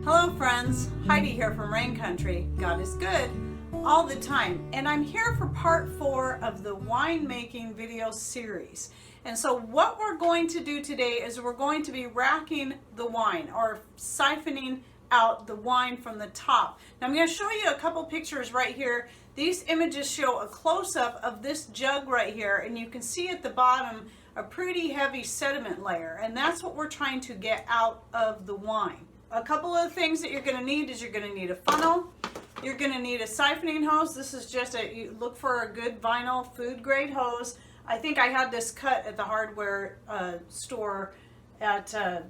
Hello friends, Heidi here from Rain Country. God is good all the time, and I'm here for part 4 of the winemaking video series. And so what we're going to do today is we're going to be racking the wine, or siphoning out the wine from the top. Now I'm going to show you a couple pictures right here. These images show a close-up of this jug right here, and you can see at the bottom a pretty heavy sediment layer, and that's what we're trying to get out of the wine. A couple of things that you're going to need is you're going to need a funnel. You're going to need a siphoning hose. This is just you look for a good vinyl food grade hose. I think I had this cut at the hardware store at, I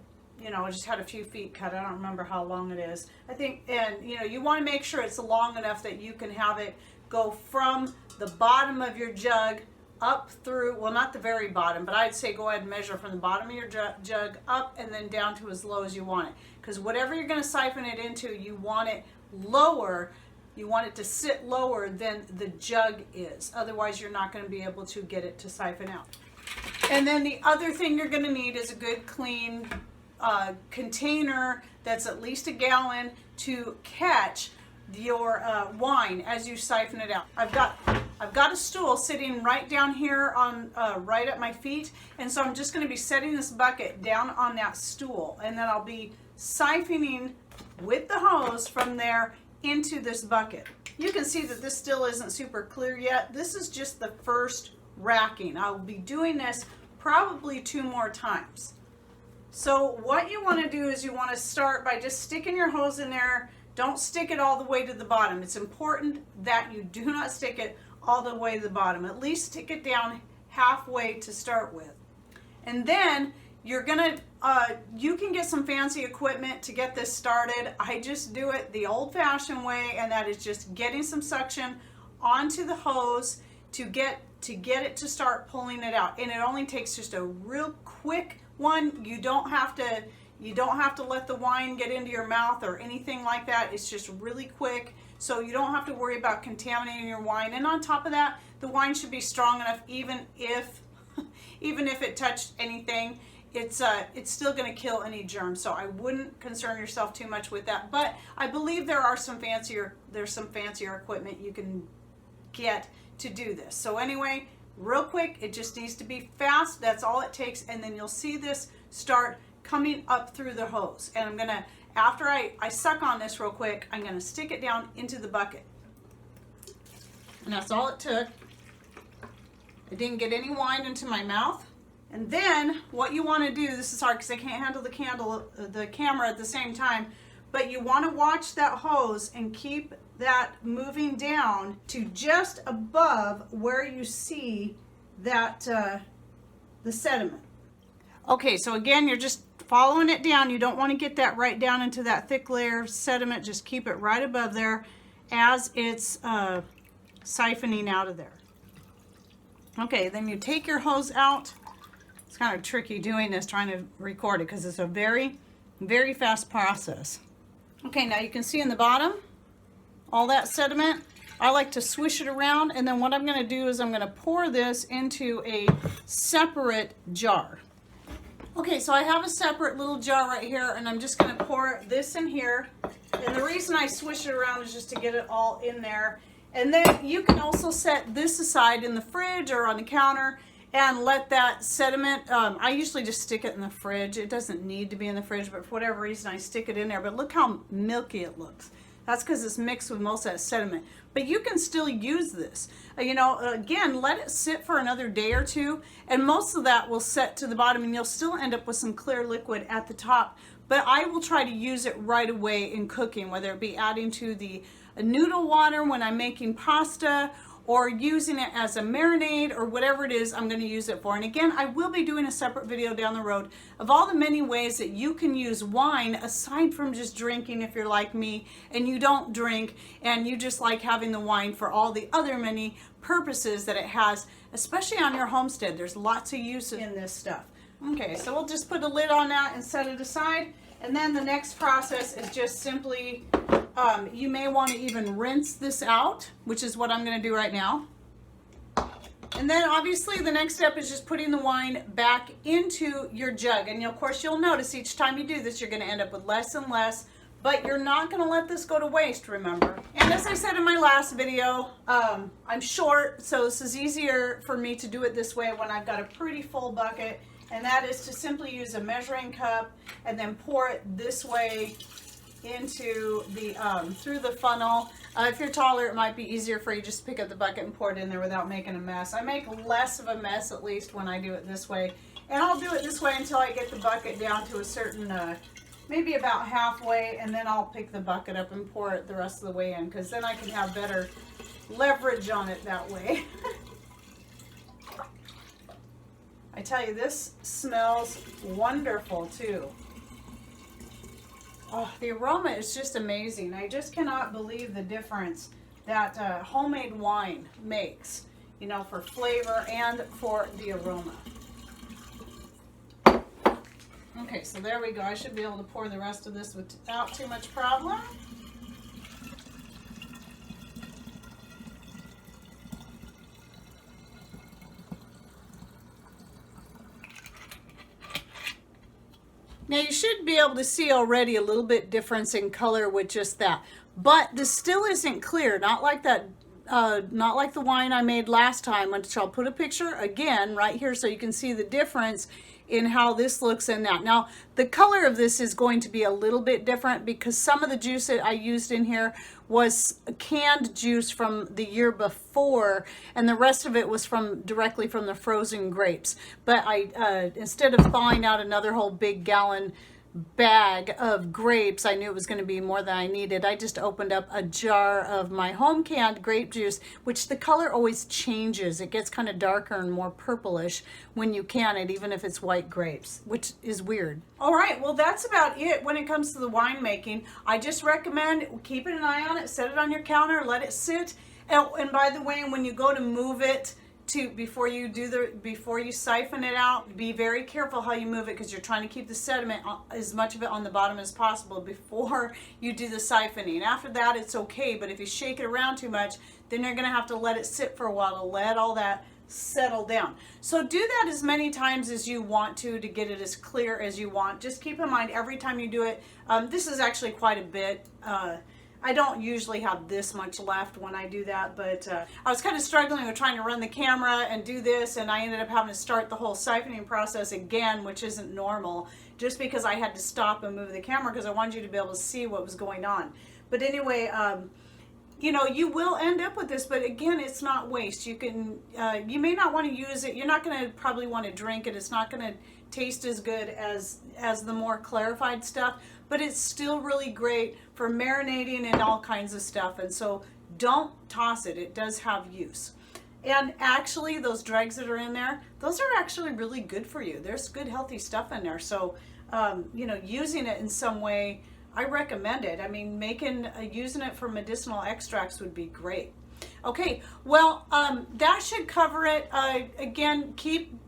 just had a few feet cut. I don't remember how long it is. I think, and you want to make sure it's long enough that you can have it go from the bottom of your jug up through, well, not the very bottom, but I'd say go ahead and measure from the bottom of your jug up and then down to as low as you want it. Because whatever you're going to siphon it into, you want it lower. You want it to sit lower than the jug is. Otherwise, you're not going to be able to get it to siphon out. And then the other thing you're going to need is a good clean container that's at least a gallon to catch your wine as you siphon it out. I've got a stool sitting right down here on right at my feet, and so I'm just going to be setting this bucket down on that stool, and then I'll be siphoning with the hose from there into this bucket. You can see that this still isn't super clear yet. This is just the first racking. I will be doing this probably 2 more times. So what you want to do is you want to start by just sticking your hose in there. Don't stick it all the way to the bottom. It's important that you do not stick it all the way to the bottom. At least stick it down halfway to start with. And then you're gonna, you can get some fancy equipment to get this started. I just do it the old-fashioned way, and that is just getting some suction onto the hose to get it to start pulling it out. And it only takes just a real quick one. You don't have to let the wine get into your mouth or anything like that. It's just really quick, so you don't have to worry about contaminating your wine. And on top of that, the wine should be strong enough, even if it touched anything, it's still going to kill any germs. So I wouldn't concern yourself too much with that. But I believe there's some fancier equipment you can get to do this. So anyway, real quick, it just needs to be fast. That's all it takes, and then you'll see this start coming up through the hose. And I'm gonna, after I suck on this real quick, I'm gonna stick it down into the bucket. And that's all it took. I didn't get any wine into my mouth. And then what you want to do, this is hard because I can't handle the camera at the same time, but you want to watch that hose and keep that moving down to just above where you see that the sediment. Okay, so again, you're just following it down. You don't want to get that right down into that thick layer of sediment. Just keep it right above there as it's siphoning out of there. Okay, then you take your hose out. It's kind of tricky doing this, trying to record it, because it's a very, very fast process. Okay, now you can see in the bottom, all that sediment. I like to swish it around, and then what I'm going to do is I'm going to pour this into a separate jar. Okay, so I have a separate little jar right here, and I'm just going to pour this in here. And the reason I swish it around is just to get it all in there. And then you can also set this aside in the fridge or on the counter and let that sediment, I usually just stick it in the fridge. It doesn't need to be in the fridge, but for whatever reason I stick it in there. But look how milky it looks. That's because it's mixed with most of that sediment. But you can still use this. Again, let it sit for another day or 2, and most of that will set to the bottom, and you'll still end up with some clear liquid at the top. But I will try to use it right away in cooking, whether it be adding to the noodle water when I'm making pasta, or using it as a marinade, or whatever it is I'm going to use it for. And again, I will be doing a separate video down the road of all the many ways that you can use wine aside from just drinking, if you're like me and you don't drink and you just like having the wine for all the other many purposes that it has, especially on your homestead. There's lots of uses in this stuff. Okay, so we'll just put a lid on that and set it aside. And then the next process is just simply, you may want to even rinse this out, which is what I'm going to do right now. And then obviously the next step is just putting the wine back into your jug. And of course you'll notice each time you do this, you're going to end up with less and less But you're not going to let this go to waste, remember. And as I said in my last video, I'm short, so this is easier for me to do it this way when I've got a pretty full bucket. And that is to simply use a measuring cup and then pour it this way into the through the funnel. If you're taller, it might be easier for you just to pick up the bucket and pour it in there without making a mess. I make less of a mess, at least, when I do it this way. And I'll do it this way until I get the bucket down to a certain maybe about halfway, and then I'll pick the bucket up and pour it the rest of the way in, because then I can have better leverage on it that way. I tell you, this smells wonderful too. Oh, the aroma is just amazing. I just cannot believe the difference that homemade wine makes, you know, for flavor and for the aroma. Okay, so there we go. I should be able to pour the rest of this without too much problem. Now you should be able to see already a little bit difference in color with just that, but this still isn't clear. Not like that, not like the wine I made last time, which I'll put a picture again right here so you can see the difference in how this looks and that. Now the color of this is going to be a little bit different because some of the juice that I used in here was canned juice from the year before, and the rest of it was directly from the frozen grapes. But I instead of thawing out another whole big gallon bag of grapes, I knew it was going to be more than I needed. I just opened up a jar of my home canned grape juice, which the color always changes. It gets kind of darker and more purplish when you can it, even if it's white grapes, which is weird. All right, well, that's about it when it comes to the winemaking. I just recommend keeping an eye on it, set it on your counter, let it sit. And by the way, when you go to move it, before you siphon it out, be very careful how you move it, because you're trying to keep the sediment, as much of it, on the bottom as possible before you do the siphoning. After that, it's okay, but if you shake it around too much, then you're going to have to let it sit for a while to let all that settle down. So do that as many times as you want to get it as clear as you want. Just keep in mind every time you do it, this is actually quite a bit. I don't usually have this much left when I do that, but I was kind of struggling with trying to run the camera and do this, and I ended up having to start the whole siphoning process again, which isn't normal, just because I had to stop and move the camera because I wanted you to be able to see what was going on. But anyway, you know, you will end up with this, but again, it's not waste. You can, you may not want to use it. You're not going to probably want to drink it. It's not going to taste as good as the more clarified stuff, but it's still really great for marinating and all kinds of stuff. And so don't toss it. It does have use. And actually, those dregs that are in there, those are actually really good for you. There's good healthy stuff in there. So, you know, using it in some way, I recommend it. I mean, using it for medicinal extracts would be great. Okay, well, that should cover it. Again, keep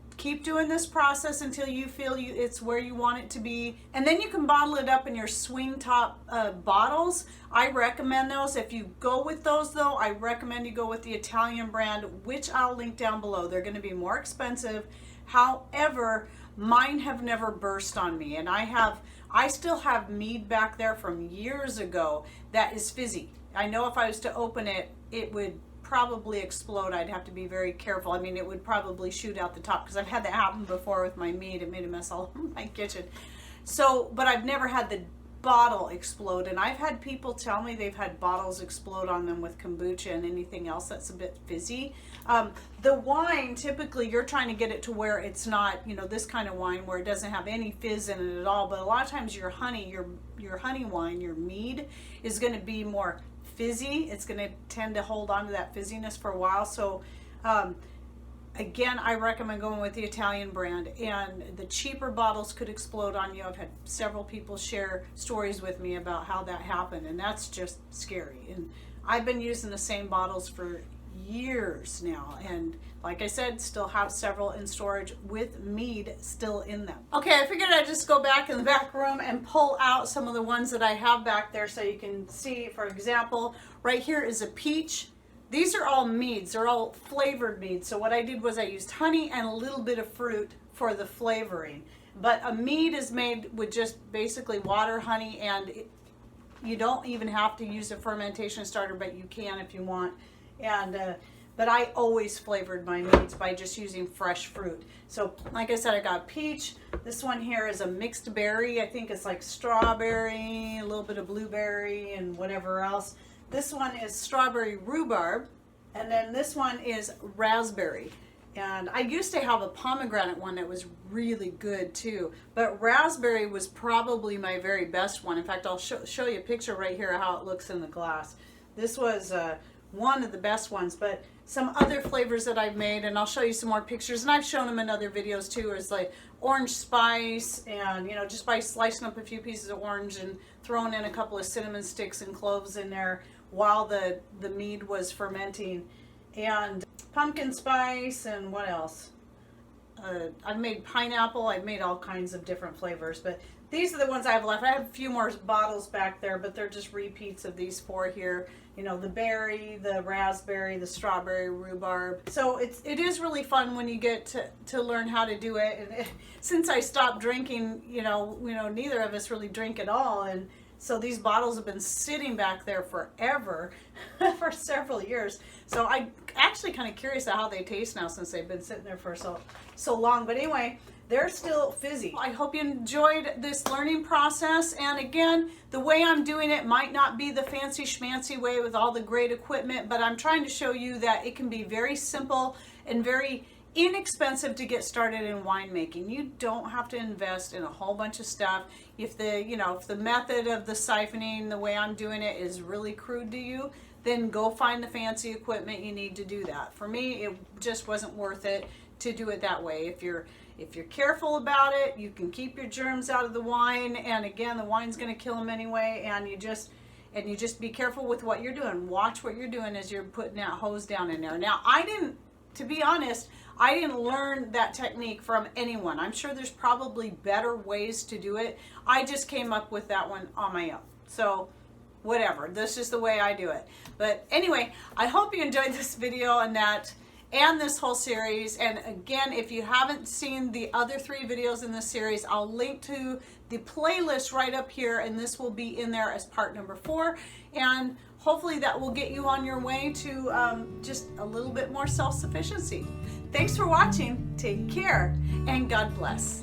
doing this process until you feel it's where you want it to be, and then you can bottle it up in your swing top bottles. I recommend those. If you go with those, though, I recommend you go with the Italian brand, which I'll link down below. They're going to be more expensive. However, mine have never burst on me, and I still have Mead back there from years ago that is fizzy. I know if I was to open it, it would probably explode. I'd have to be very careful. I mean, it would probably shoot out the top, because I've had that happen before with my Mead. It made a mess all over my kitchen. So, but I've never had the bottle explode, and I've had people tell me they've had bottles explode on them with kombucha and anything else that's a bit fizzy. The wine, typically you're trying to get it to where it's not, you know, this kind of wine where it doesn't have any fizz in it at all, but a lot of times your honey wine, your Mead, is going to be more fizzy. It's going to tend to hold on to that fizziness for a while. So again, I recommend going with the Italian brand, and the cheaper bottles could explode on you. I've had several people share stories with me about how that happened, and that's just scary. And I've been using the same bottles for years now, and like I said, still have several in storage with Mead still in them. Okay, I figured I'd just go back in the back room and pull out some of the ones that I have back there so you can see. For example, right here is a peach. These are all Meads. They're all flavored Meads. So what I did was I used honey and a little bit of fruit for the flavoring. But a Mead is made with just basically water, honey, and You don't even have to use a fermentation starter, but you can if you want. And but I always flavored my meads by just using fresh fruit. So like I said, I got peach. This one here is a mixed berry. I think it's like strawberry, a little bit of blueberry, and whatever else. This one is strawberry rhubarb. And then this one is raspberry. And I used to have a pomegranate one that was really good too. But raspberry was probably my very best one. In fact, I'll show you a picture right here of how it looks in the glass. This was one of the best ones. But some other flavors that I've made, and I'll show you some more pictures, and I've shown them in other videos too, is like orange spice, and you know, just by slicing up a few pieces of orange and throwing in a couple of cinnamon sticks and cloves in there while the mead was fermenting, and pumpkin spice, and what else? I've made pineapple. I've made all kinds of different flavors, but these are the ones I have left. I have a few more bottles back there, but they're just repeats of these four here. You know, the berry, the raspberry, the strawberry, rhubarb. So it is really fun when you get to learn how to do it. And since I stopped drinking, you know, neither of us really drink at all, and so these bottles have been sitting back there forever, for several years. So I'm actually kind of curious at how they taste now since they've been sitting there for so long. But anyway, they're still fizzy. I hope you enjoyed this learning process. And again, the way I'm doing it might not be the fancy schmancy way with all the great equipment, but I'm trying to show you that it can be very simple and very inexpensive to get started in winemaking. You don't have to invest in a whole bunch of stuff. If the method of the siphoning, the way I'm doing it, is really crude to you, then go find the fancy equipment you need to do that. For me, it just wasn't worth it to do it that way. If you're careful about it, you can keep your germs out of the wine, and again, the wine's going to kill them anyway, and you just be careful with what you're doing. Watch what you're doing as you're putting that hose down in there. Now, to be honest, I didn't learn that technique from anyone. I'm sure there's probably better ways to do it. I just came up with that one on my own. So whatever, this is the way I do it. But anyway, I hope you enjoyed this video and this whole series. And again, if you haven't seen the other 3 videos in this series, I'll link to the playlist right up here, and this will be in there as part number 4. And hopefully that will get you on your way to just a little bit more self-sufficiency. Thanks for watching. Take care, and God bless.